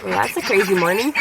Well, that's a crazy morning.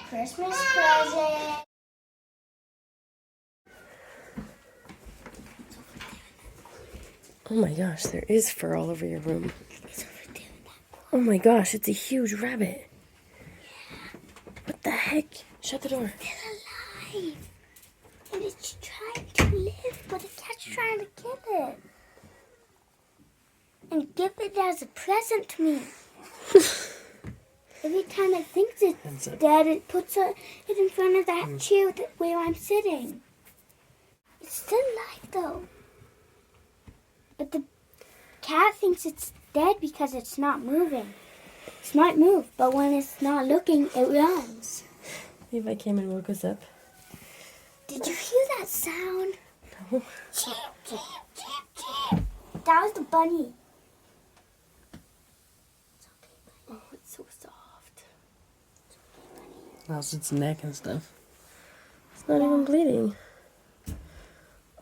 Christmas present. Oh my gosh, there is fur all over your room. Oh my gosh, it's a huge rabbit. What the heck? Shut the door. It's alive. And it's trying to live, but the cat's trying to kill it. And give it as a present to me. Every time it thinks it's dead, it puts it in front of that chair where I'm sitting. It's still alive though. But the cat thinks it's dead because it's not moving. It might move, but when it's not looking, it runs. Levi came and woke us up. Did you hear that sound? No. Cheep, cheep, cheep, cheep. That was the bunny. It's okay, bunny. Oh, it's so soft. How's its neck and stuff? It's not even bleeding.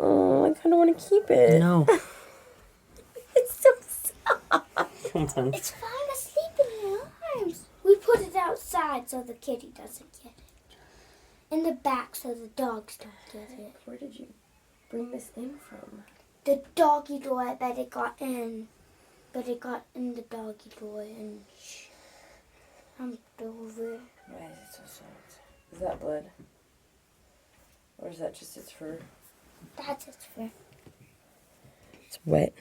Oh, I kind of want to keep it. No. It's so soft. Come on. It's fine asleep in your arms. We put it outside so the kitty doesn't get it. In the back so the dogs don't get it. Where did you bring this in from? The doggy door, I bet it got in. But it got in the doggy door and humped over. Why is it so soft? Is that blood? Or is that just its fur? That's its fur. It's wet.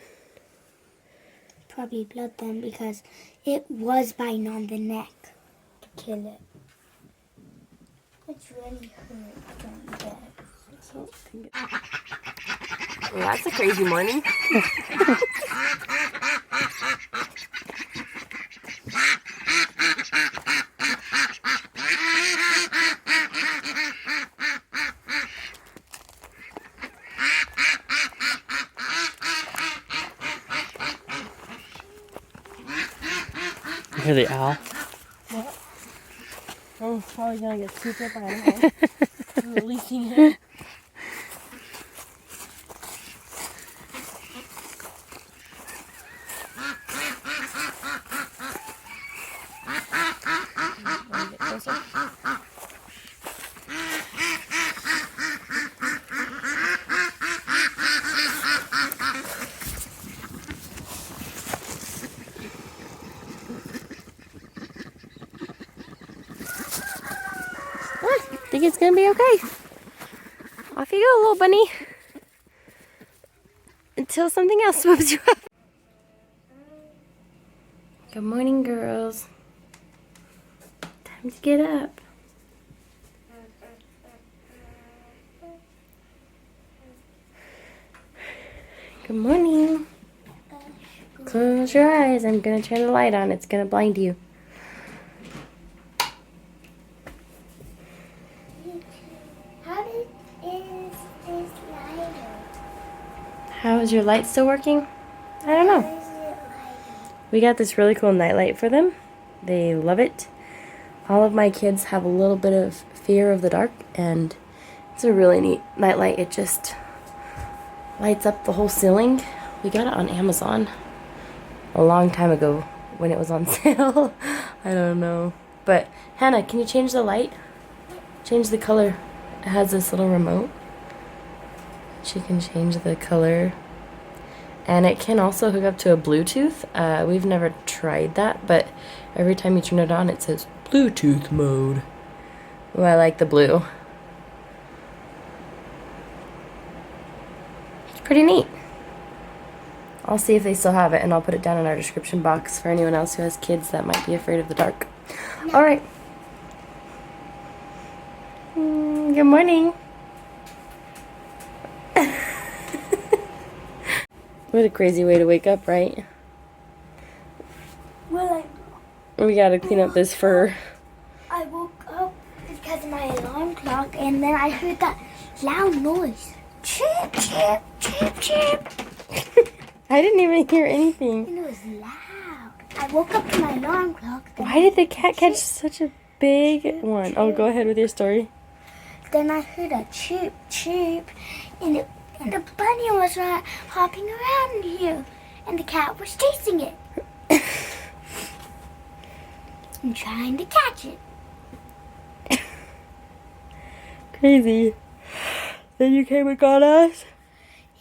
Probably blood then because it was biting on the neck to kill it. It's really hurt on that. Well, that's a crazy morning. You hear the owl? What? Oh, it's probably gonna get super by an owl. Releasing him. Get closer. I think it's gonna be okay. Off you go, little bunny. Until something else swoops you up. Good morning, girls. Time to get up. Good morning. Close your eyes. I'm gonna turn the light on. It's gonna blind you. How is your light still working? I don't know. We got this really cool nightlight for them. They love it. All of my kids have a little bit of fear of the dark, and it's a really neat nightlight. It just lights up the whole ceiling. We got it on Amazon a long time ago when it was on sale. I don't know. But Hannah, can you change the light? Change the color. It has this little remote. She can change the color And it can also hook up to a Bluetooth. We've never tried that, but every time you turn it on, it says Bluetooth mode. Ooh, I like the blue. It's pretty neat. I'll see if they still have it, and I'll put it down in our description box for anyone else who has kids that might be afraid of the dark. No. All right. Good morning. What a crazy way to wake up, right? Well, We gotta clean up this fur. I woke up because of my alarm clock, and then I heard that loud noise. Chirp, chirp, chirp, chirp. I didn't even hear anything. And it was loud. I woke up to my alarm clock. Why did the cat catch such a big one? Oh, go ahead with your story. Then I heard a chirp, chirp, and the bunny was hopping around here, and the cat was chasing it and trying to catch it. Crazy. Then you came and got us?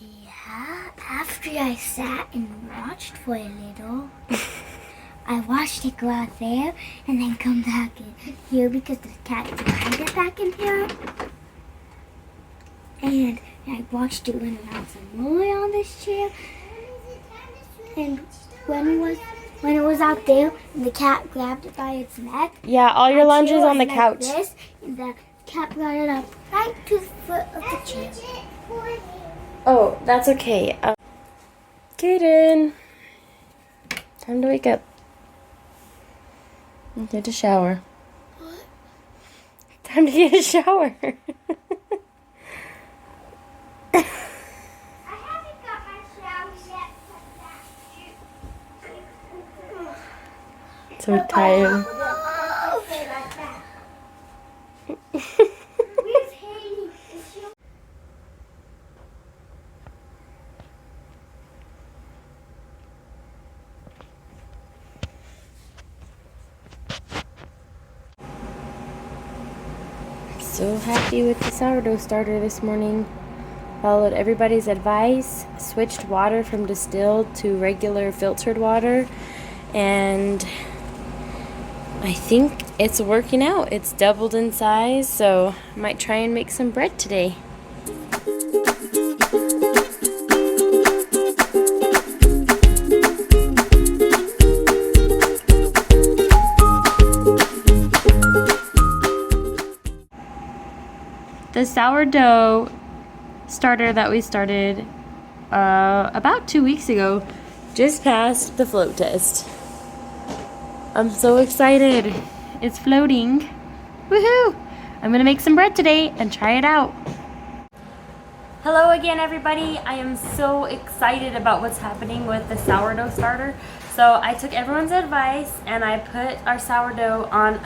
Yeah, after I sat and watched for a little. I watched it go out there and then come back in here because the cat tried to get back in here. And I watched it run around some more on this chair. And when it was out there, the cat grabbed it by its neck. Yeah, all your laundry's on the couch. This, and the cat brought it up right to the foot of the chair. Oh, that's okay. Kaden, time to wake up. Get a shower. What? Time to get a shower. I haven't got my shower yet. So tired. Where's Haley? Is she... So happy with the sourdough starter this morning. Followed everybody's advice, switched water from distilled to regular filtered water, and I think it's working out. It's doubled in size, so I might try and make some bread today. The sourdough starter that we started about 2 weeks ago just passed the float test. I'm so excited. It's floating. Woohoo! I'm gonna make some bread today and try it out. Hello again, everybody. I am so excited about what's happening with the sourdough starter. So I took everyone's advice and I put our sourdough on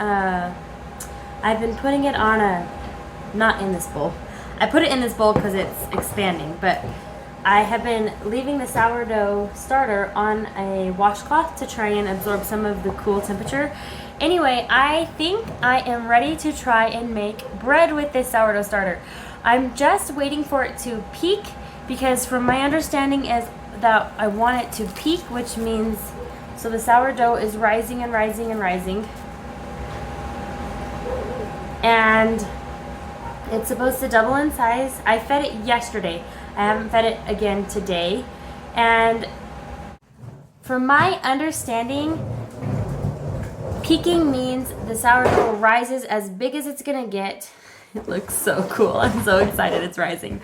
I've been putting it on not in this bowl. I put it in this bowl because it's expanding, but I have been leaving the sourdough starter on a washcloth to try and absorb some of the cool temperature. Anyway, I think I am ready to try and make bread with this sourdough starter. I'm just waiting for it to peak because from my understanding is that I want it to peak, which means, so the sourdough is rising and rising and rising. And it's supposed to double in size. I fed it yesterday. I haven't fed it again today. And from my understanding, peaking means the sourdough rises as big as it's gonna get. It looks so cool. I'm so excited it's rising.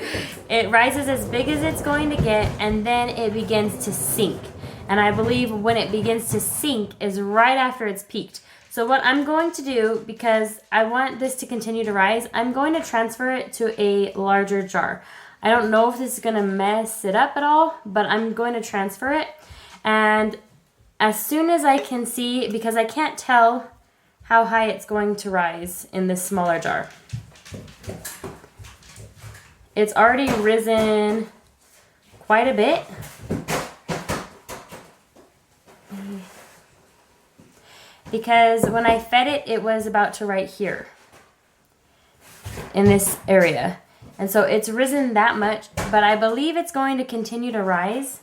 It rises as big as it's going to get, and then it begins to sink. And I believe when it begins to sink is right after it's peaked. So what I'm going to do, because I want this to continue to rise, I'm going to transfer it to a larger jar. I don't know if this is going to mess it up at all, but I'm going to transfer it. And as soon as I can see, because I can't tell how high it's going to rise in this smaller jar. It's already risen quite a bit. Because when I fed it, it was about to right here in this area. And so it's risen that much, but I believe it's going to continue to rise.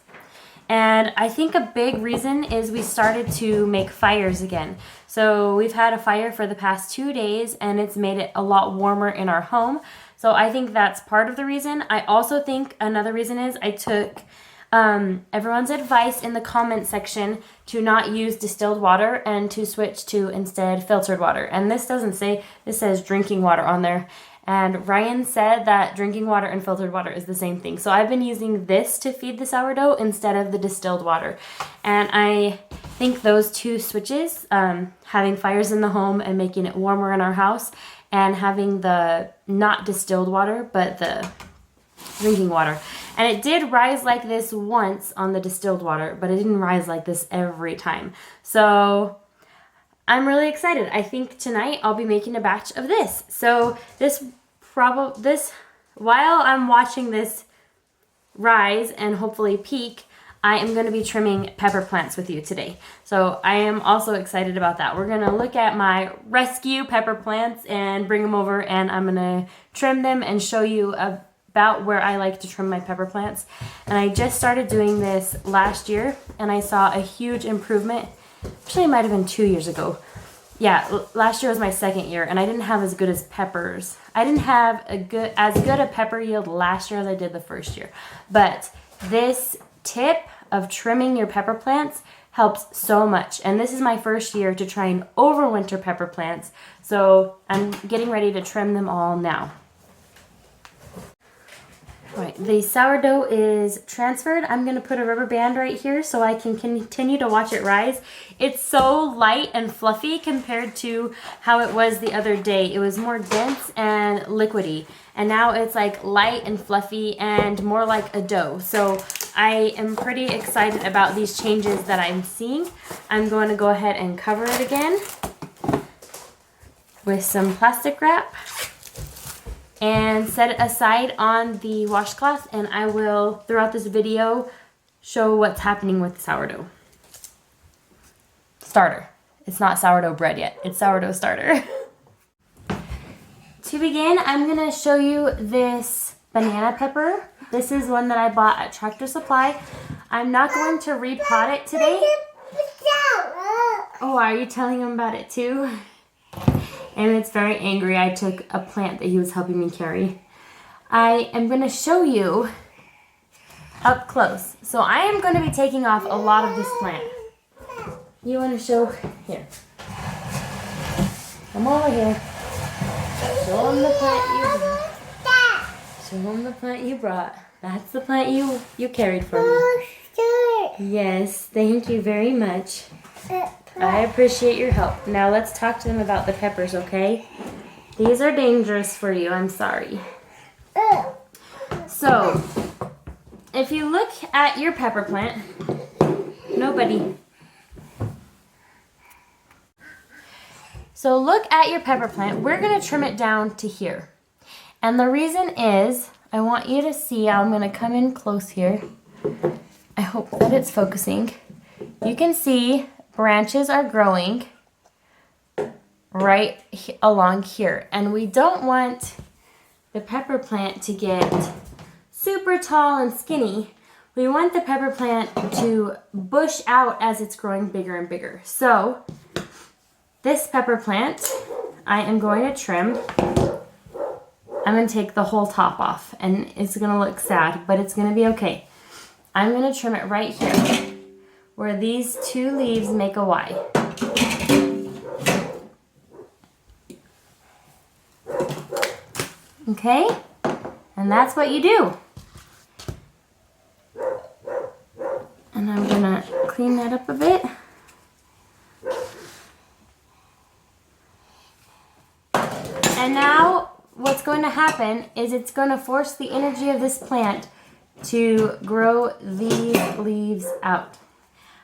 And I think a big reason is we started to make fires again. So we've had a fire for the past 2 days and it's made it a lot warmer in our home. So I think that's part of the reason. I also think another reason is I took everyone's advice in the comment section to not use distilled water and to switch to instead filtered water. And this doesn't say, this says drinking water on there. And Ryan said that drinking water and filtered water is the same thing. So I've been using this to feed the sourdough instead of the distilled water. And I think those two switches, having fires in the home and making it warmer in our house, and having the not distilled water, but the drinking water. And it did rise like this once on the distilled water, but it didn't rise like this every time. So I'm really excited. I think tonight I'll be making a batch of this. So while I'm watching this rise and hopefully peak, I am going to be trimming pepper plants with you today. So I am also excited about that. We're going to look at my rescue pepper plants and bring them over, and I'm going to trim them and show you about where I like to trim my pepper plants. And I just started doing this last year and I saw a huge improvement. Actually, it might have been 2 years ago. Yeah, last year was my second year and I didn't have as good as peppers. I didn't have as good a pepper yield last year as I did the first year. But this tip of trimming your pepper plants helps so much. And this is my first year to try and overwinter pepper plants. So I'm getting ready to trim them all now. All right, the sourdough is transferred. I'm going to put a rubber band right here so I can continue to watch it rise. It's so light and fluffy compared to how it was the other day. It was more dense and liquidy. And now it's like light and fluffy and more like a dough. So I am pretty excited about these changes that I'm seeing. I'm going to go ahead and cover it again with some plastic wrap and set it aside on the washcloth, and I will, throughout this video, show what's happening with the sourdough starter. It's not sourdough bread yet, it's sourdough starter. To begin, I'm gonna show you this banana pepper. This is one that I bought at Tractor Supply. I'm not going to repot it today. Oh, are you telling him about it too? And it's very angry. I took a plant that he was helping me carry. I am going to show you up close. So I am going to be taking off a lot of this plant. You want to show? Here. Come over here. Show him the plant you brought. Show him the plant you brought. That's the plant you carried for me. Yes, thank you very much. I appreciate your help. Now let's talk to them about the peppers, okay? These are dangerous for you. I'm sorry. So, if you look at your pepper plant, nobody. So look at your pepper plant. We're going to trim it down to here. And the reason is, I want you to see, I'm going to come in close here. I hope that it's focusing. You can see branches are growing right along here. And we don't want the pepper plant to get super tall and skinny. We want the pepper plant to bush out as it's growing bigger and bigger. So this pepper plant, I am going to trim. I'm going to take the whole top off and it's going to look sad, but it's going to be okay. I'm going to trim it right here where these two leaves make a Y. Okay? And that's what you do. And I'm going to clean that up a bit. And now what's going to happen is it's going to force the energy of this plant to grow these leaves out.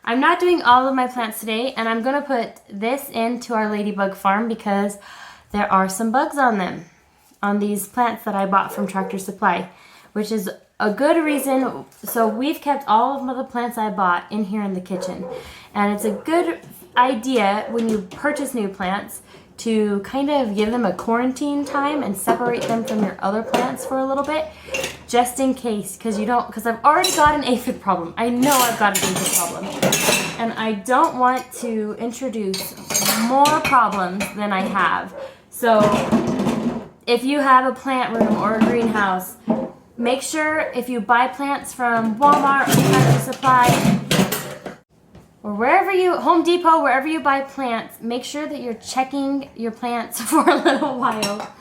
I'm not doing all of my plants today, and I'm going to put this into our ladybug farm because there are some bugs on them, on these plants that I bought from Tractor Supply, which is a good reason. So we've kept all of the plants I bought in here in the kitchen, and it's a good idea when you purchase new plants to kind of give them a quarantine time and separate them from your other plants for a little bit, just in case, because I've already got an aphid problem. I know I've got an aphid problem, and I don't want to introduce more problems than I have. So if you have a plant room or a greenhouse, make sure if you buy plants from Walmart or Tractor Supply or Home Depot, wherever you buy plants, make sure that you're checking your plants for a little while.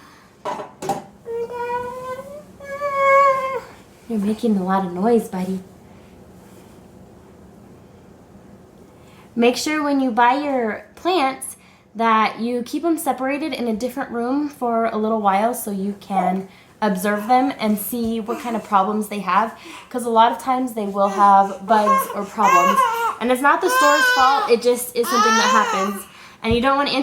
You're making a lot of noise, buddy. Make sure when you buy your plants that you keep them separated in a different room for a little while so you can observe them and see what kind of problems they have, because a lot of times they will have bugs or problems, and it's not the store's fault, it just is something that happens, and you don't want to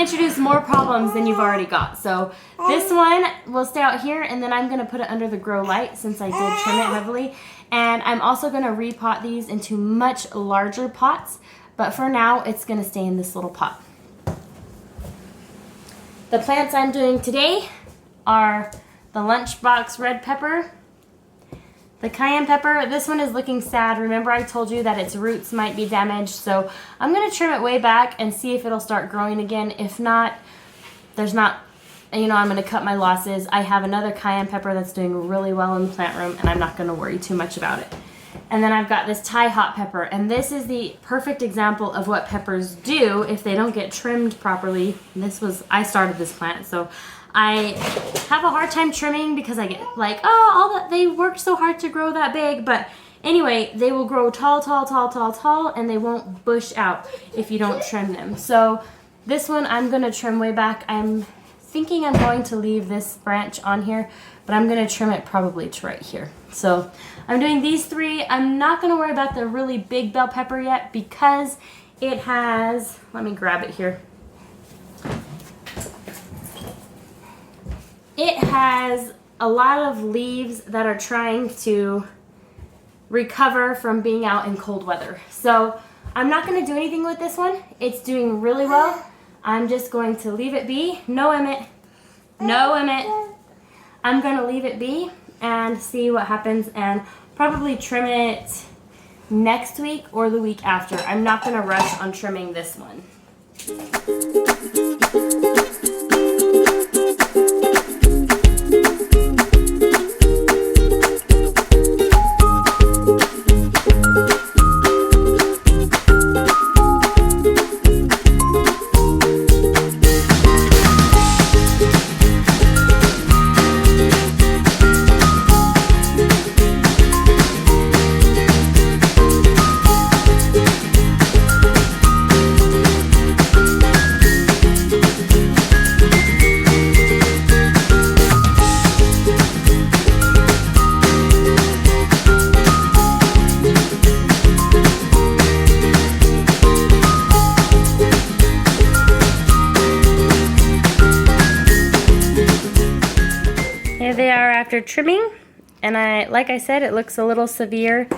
introduce more problems than you've already got. So this one will stay out here, and then I'm going to put it under the grow light since I did trim it heavily, and I'm also going to repot these into much larger pots, but for now it's going to stay in this little pot. The plants I'm doing today are the lunchbox red pepper, the cayenne pepper. This one is looking sad. Remember I told you that its roots might be damaged, so I'm going to trim it way back and see if it'll start growing again. If not, I'm going to cut my losses. I have another cayenne pepper that's doing really well in the plant room, and I'm not going to worry too much about it. And then I've got this Thai hot pepper, and this is the perfect example of what peppers do if they don't get trimmed properly. I started this plant, so I have a hard time trimming because I get like, they worked so hard to grow that big. But anyway, they will grow tall, and they won't bush out if you don't trim them. So this one I'm going to trim way back. I'm thinking I'm going to leave this branch on here, but I'm going to trim it probably to right here. So I'm doing these three. I'm not going to worry about the really big bell pepper yet because it has, let me grab it here. It has a lot of leaves that are trying to recover from being out in cold weather. So I'm not going to do anything with this one. It's doing really well. I'm just going to leave it be. No, Emmett. No, Emmett. I'm going to leave it be and see what happens, and probably trim it next week or the week after. I'm not going to rush on trimming this one. After trimming, and like I said, it looks a little severe,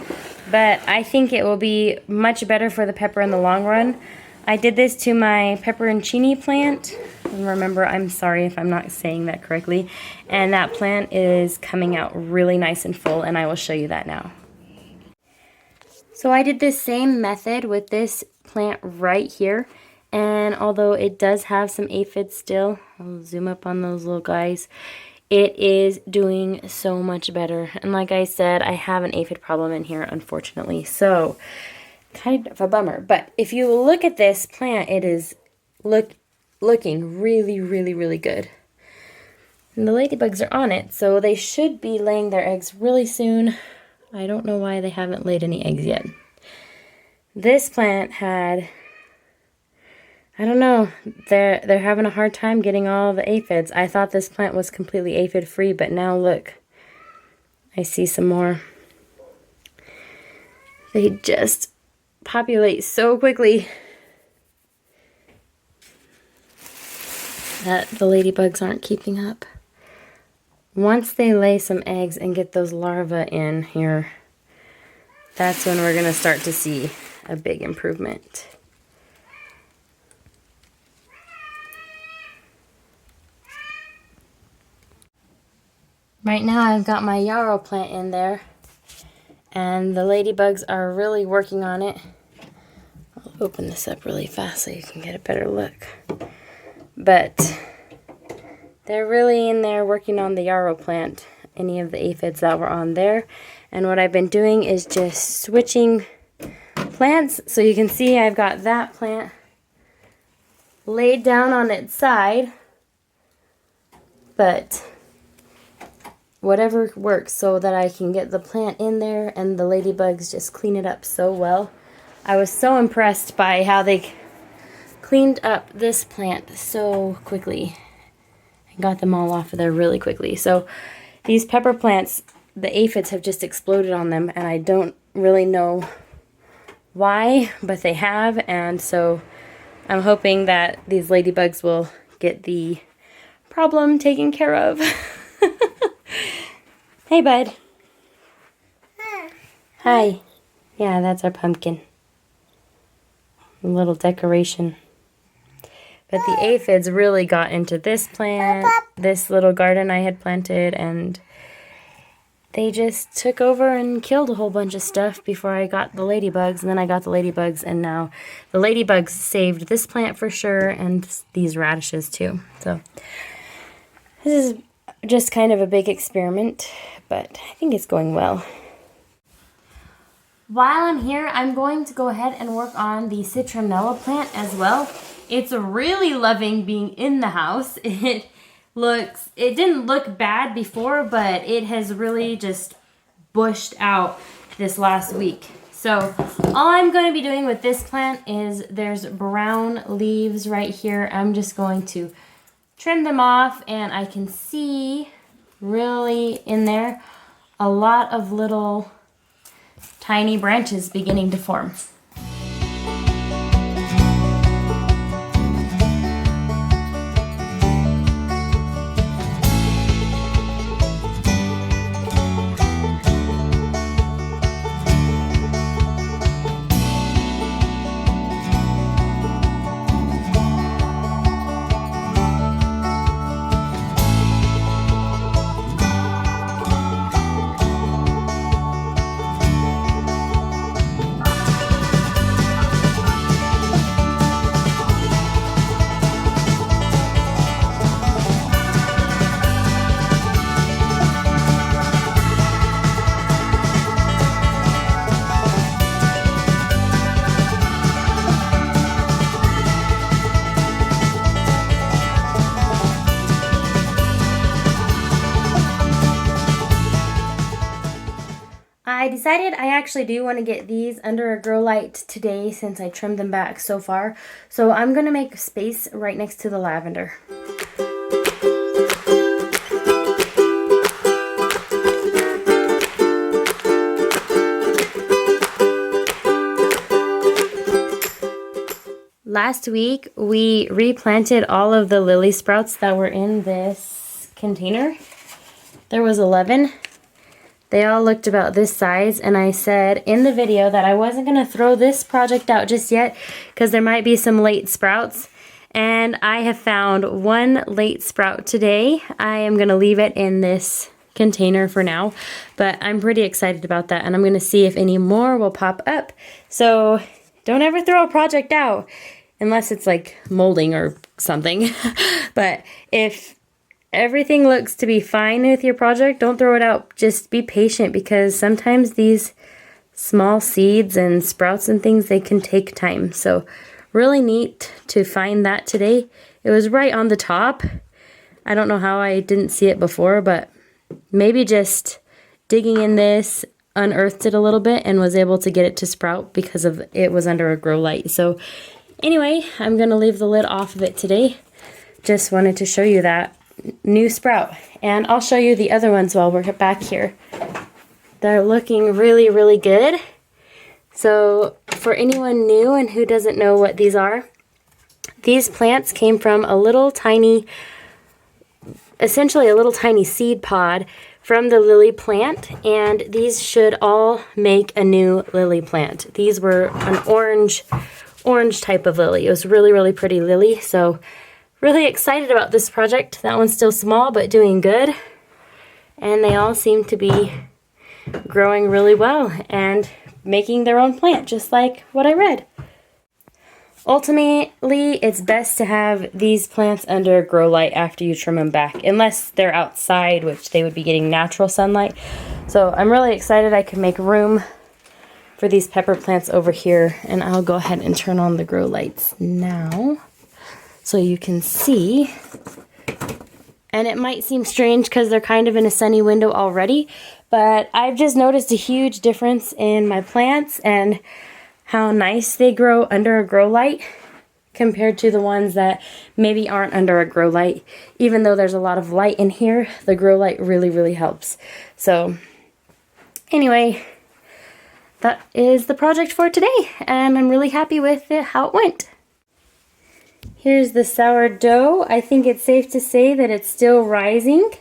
but I think it will be much better for the pepper in the long run. I did this to my pepperoncini plant, and remember, I'm sorry if I'm not saying that correctly, and that plant is coming out really nice and full, and I will show you that now. So I did this same method with this plant right here, and although it does have some aphids still, I'll zoom up on those little guys, it is doing so much better. And like I said, I have an aphid problem in here, unfortunately. So, kind of a bummer. But if you look at this plant, it is looking really, really, really good. And the ladybugs are on it, so they should be laying their eggs really soon. I don't know why they haven't laid any eggs yet. This plant had, I don't know, they're having a hard time getting all the aphids. I thought this plant was completely aphid free, but now look, I see some more. They just populate so quickly that the ladybugs aren't keeping up. Once they lay some eggs and get those larvae in here, that's when we're going to start to see a big improvement. Right now I've got my yarrow plant in there, and the ladybugs are really working on it. I'll open this up really fast so you can get a better look. But they're really in there working on the yarrow plant, any of the aphids that were on there. And what I've been doing is just switching plants. So you can see I've got that plant laid down on its side, but whatever works so that I can get the plant in there and the ladybugs just clean it up so well. I was so impressed by how they cleaned up this plant so quickly and got them all off of there really quickly. So these pepper plants, the aphids have just exploded on them, and I don't really know why, but they have, and so I'm hoping that these ladybugs will get the problem taken care of. Hey, bud. Hi. Yeah, that's our pumpkin. A little decoration. But the aphids really got into this plant, this little garden I had planted, and they just took over and killed a whole bunch of stuff before I got the ladybugs, and then I got the ladybugs, and now the ladybugs saved this plant for sure, and these radishes too. So this is just kind of a big experiment, but I think it's going well. While I'm here, I'm going to go ahead and work on the citronella plant as well. It's really loving being in the house. It didn't look bad before, but it has really just bushed out this last week. So all I'm going to be doing with this plant is there's brown leaves right here. I'm just going to trim them off, and I can see really in there a lot of little tiny branches beginning to form. I decided I actually do want to get these under a grow light today since I trimmed them back so far. So I'm going to make space right next to the lavender. Last week we replanted all of the lily sprouts that were in this container. There was 11. They all looked about this size, and I said in the video that I wasn't going to throw this project out just yet because there might be some late sprouts. And I have found one late sprout today. I am going to leave it in this container for now, but I'm pretty excited about that, and I'm going to see if any more will pop up. So don't ever throw a project out unless it's like molding or something. But if everything looks to be fine with your project, don't throw it out. Just be patient, because sometimes these small seeds and sprouts and things, they can take time. So really neat to find that today. It was right on the top. I don't know how I didn't see it before, but maybe just digging in this unearthed it a little bit and was able to get it to sprout because of it was under a grow light. So anyway, I'm going to leave the lid off of it today. Just wanted to show you that new sprout, and I'll show you the other ones while we're back here. They're looking really, really good. So for anyone new and who doesn't know what these are, these plants came from a little tiny, essentially a little tiny seed pod from the lily plant, and these should all make a new lily plant. These were an orange type of lily. It was really, really pretty lily. So really excited about this project. That one's still small, but doing good. and they all seem to be growing really well and making their own plant, just like what I read. Ultimately, it's best to have these plants under grow light after you trim them back, unless they're outside, which they would be getting natural sunlight. So I'm really excited I can make room for these pepper plants over here, and I'll go ahead and turn on the grow lights now so you can see. And it might seem strange because they're kind of in a sunny window already, but I've just noticed a huge difference in my plants and how nice they grow under a grow light compared to the ones that maybe aren't under a grow light. Even though there's a lot of light in here, the grow light really, really helps. So anyway, that is the project for today, and I'm really happy with how it went. Here's the sourdough. I think it's safe to say that it's still rising.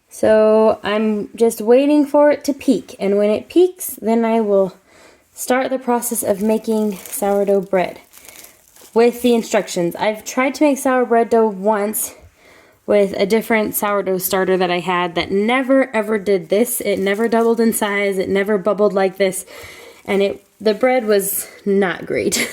So I'm just waiting for it to peak, and when it peaks, then I will start the process of making sourdough bread with the instructions. I've tried to make sourdough dough once with a different sourdough starter that I had that never ever did this. It never doubled in size, it never bubbled like this, and the bread was not great.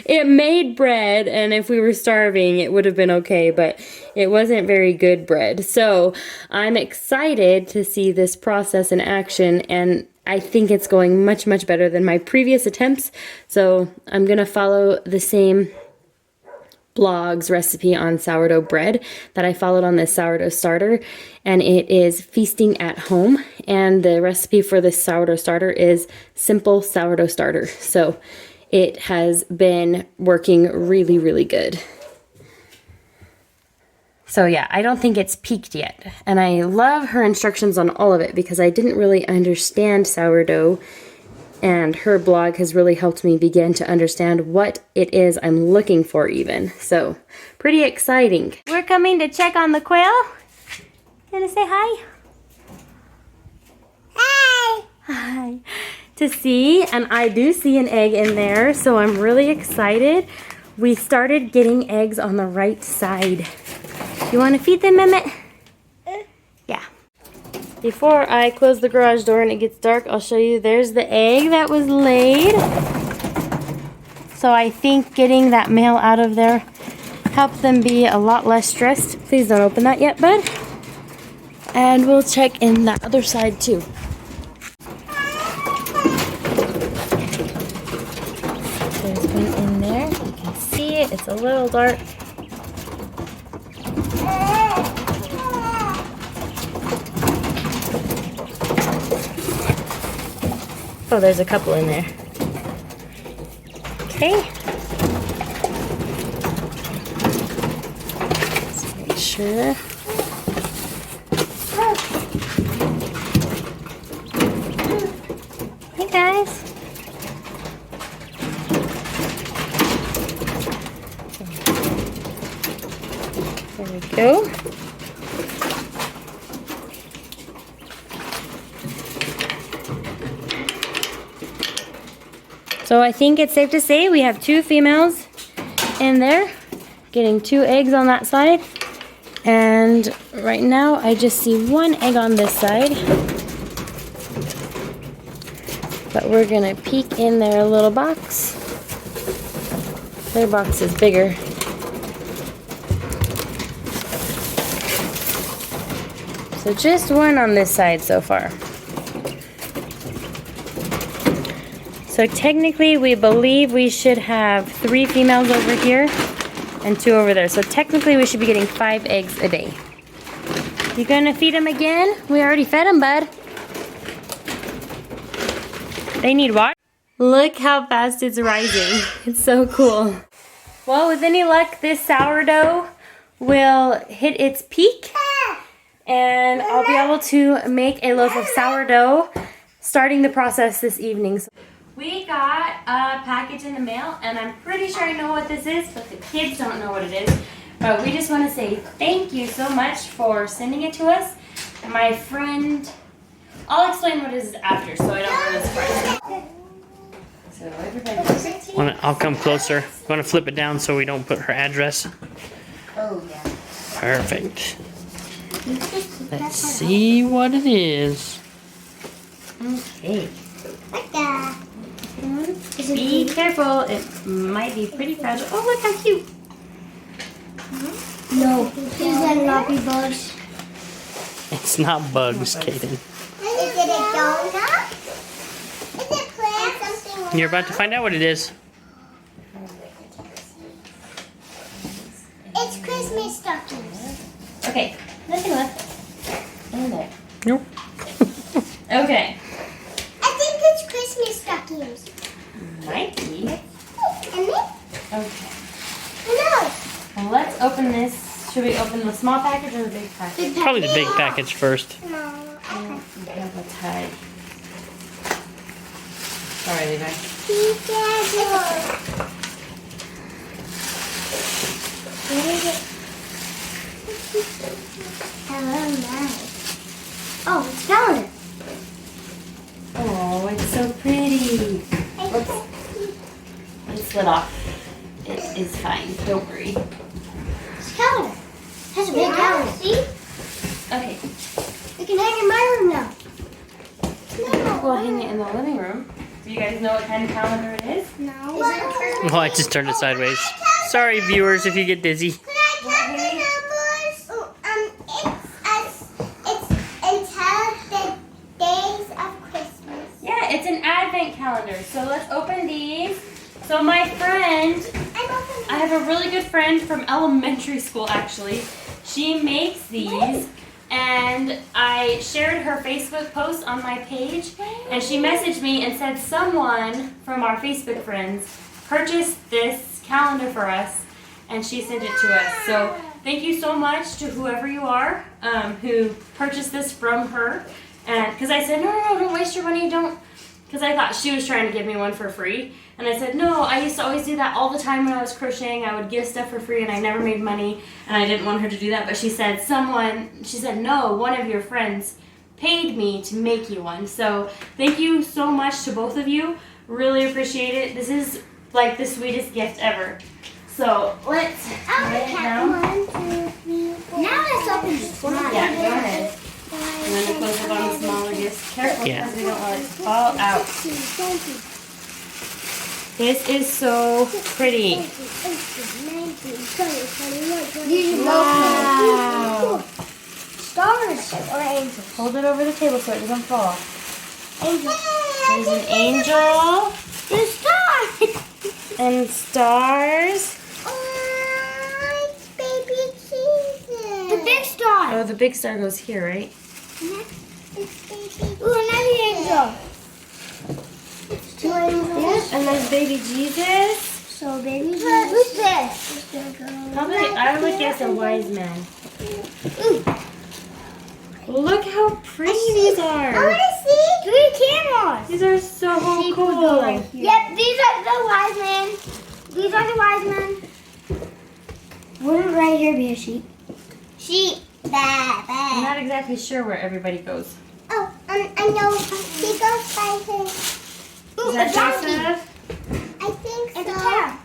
It made bread, and if we were starving it would have been okay, but it wasn't very good bread. So I'm excited to see this process in action, and I think it's going much, much better than my previous attempts. So I'm gonna follow the same blog's recipe on sourdough bread that I followed on this sourdough starter, and it is Feasting at Home, and the recipe for this sourdough starter is Simple Sourdough Starter. So it has been working really, really good. So yeah, I don't think it's peaked yet. And I love her instructions on all of it because I didn't really understand sourdough, and her blog has really helped me begin to understand what it is I'm looking for even. So pretty exciting. We're coming to check on the quail. You wanna say hi? Hi! Hi. To see, and I do see an egg in there, so I'm really excited. We started getting eggs on the right side. You want to feed them, Mehmet? Yeah. Before I close the garage door and it gets dark, I'll show you. There's the egg that was laid. So I think getting that male out of there helped them be a lot less stressed. Please don't open that yet, bud. And we'll check in that other side too. There's one in there. You can see it. It's a little dark. Oh, there's a couple in there. Okay. Let's make sure. Hey guys. There we go. So I think it's safe to say we have 2 females in there, getting 2 eggs on that side. And right now I just see 1 egg on this side. But we're gonna peek in their little box. Their box is bigger. So just 1 on this side so far. So technically we believe we should have 3 females over here and 2 over there. So technically we should be getting 5 eggs a day. You gonna feed them again? We already fed them, bud. They need water. Look how fast it's rising. It's so cool. Well, with any luck, this sourdough will hit its peak, and I'll be able to make a loaf of sourdough starting the process this evening. We got a package in the mail, and I'm pretty sure I know what this is, but the kids don't know what it is. But we just want to say thank you so much for sending it to us. My friend, I'll explain what it is after so I don't ruin the surprise. So everybody, I'll come closer. I'm gonna flip it down so we don't put her address. Oh yeah. Perfect. Let's see what it is. Okay. Okay. Be careful. It might be pretty fragile. Oh, look how cute. No. These are loppy bugs. It's not bugs, Kaden. Is it a donut? Is it plant something? You're about to find out what it is. It's Christmas stockings. Okay. Nothing left. In there. Nope. Okay. I think it's Christmas stockings. Might be. And then? Okay. No. Well, let's open this. Should we open the small package or the big package? Probably the big package first. No. Yeah, let's hide. Sorry, Levi. Be careful. What is it? Oh, nice. Oh, it's calendar. Oh, it's so pretty. It slid off. It is fine. Don't worry. It's calendar. Has a big calendar. See? Okay. We can hang it in my room now. We'll hang it in the living room. Do you guys know what kind of calendar it is? No. Is it Christmas? Oh, I just turned it sideways. Sorry, viewers, if you get dizzy. Can I count the numbers? It's until the days of Christmas. Yeah, it's an advent calendar. So let's open these. So my friend, I have a really good friend from elementary school actually. She makes these and I shared her Facebook post on my page and she messaged me and said someone from our Facebook friends purchased this calendar for us and she sent it to us. So thank you so much to whoever you are who purchased this from her. And because I said, no, don't waste your money, don't. Because I thought she was trying to give me one for free. And I said, no, I used to always do that all the time when I was crocheting. I would give stuff for free and I never made money. And I didn't want her to do that. But she said, no, one of your friends paid me to make you one. So thank you so much to both of you. Really appreciate it. This is like the sweetest gift ever. So let's put it down. 1, 2, 3, 4. Now let's open this one. Yeah, go ahead. And then to close up on the smaller gifts. Careful Yeah. because we don't want it to fall out. This is so pretty. Wow. Stars or angels? Hold it over the table so it doesn't fall. Angels. There's an angel There's stars. and stars. Oh, it's baby Jesus. The big star. Oh, the big star goes here, right? Ooh, another angel. It's two angels. And there's baby Jesus. So baby Jesus. Who's this? Probably, I would guess a wise man. Ooh. Look how pretty these I are. want to see 3 cameras. These are so cool. Yep, these are the wise men. These are the wise men. Wouldn't right here be a sheep? Sheep. Bah, bah. I'm not exactly sure where everybody goes. Oh, I know. He goes by his. Ooh, Is that a donkey. Joseph? I think so. It's a cow.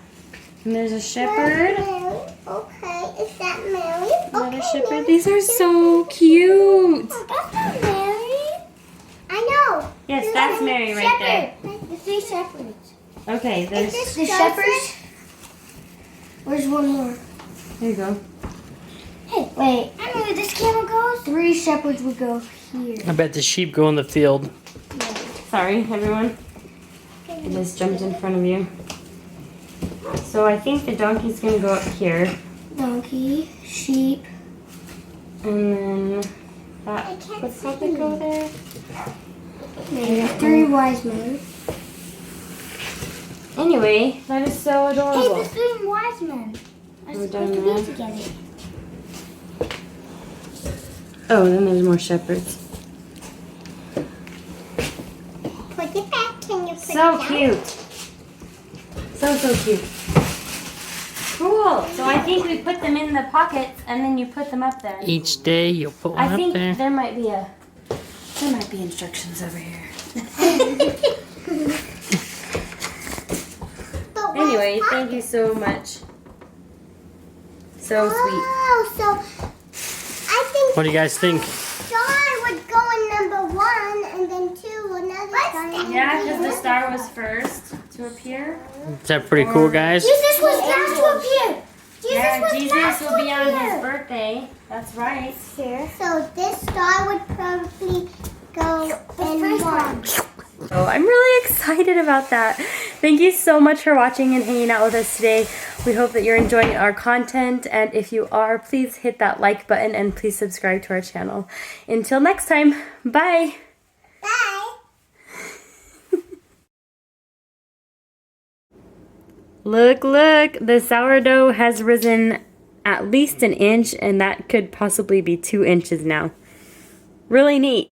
And there's a shepherd. Mary. Okay, is that Mary? Another Okay, shepherd. Mary. These are so cute. Oh, that's not Mary. I know. Yes, that's Mary right there. The 3 shepherds. Okay, there's. Is this the shepherds? Where's one more? There you go. Hey, wait. I know where this camera goes. 3 shepherds would go here. I bet the sheep go in the field. Sorry, everyone. I just jumped in front of you. So I think the donkey's gonna go up here, Donkey, sheep. and then that would probably go there. Maybe 3 wise men. Anyway, that is so Hey, adorable. the 3 wise men are We're supposed done to now. be together. Oh, then there's more shepherds. Put it back. Can you put So it down? cute. So cute. Cool. So I think we put them in the pockets and then you put them up there. Each day you'll put one I up think there. there might be instructions over here. But what's Anyway, thank happening? you so much. So sweet. Oh, so I think What do you guys think? star would go in number 1 and then 2 another star. Yeah, because the star was first to appear. Is that pretty cool, guys? Jesus was last to appear. Jesus will be on his birthday. That's right. Here. So this star would probably go in 1. So I'm really excited about that. Thank you so much for watching and hanging out with us today. We hope that you're enjoying our content, and if you are, please hit that like button and please subscribe to our channel. Until next time, bye! Bye. Look, the sourdough has risen at least an inch, and that could possibly be 2 inches now. Really neat.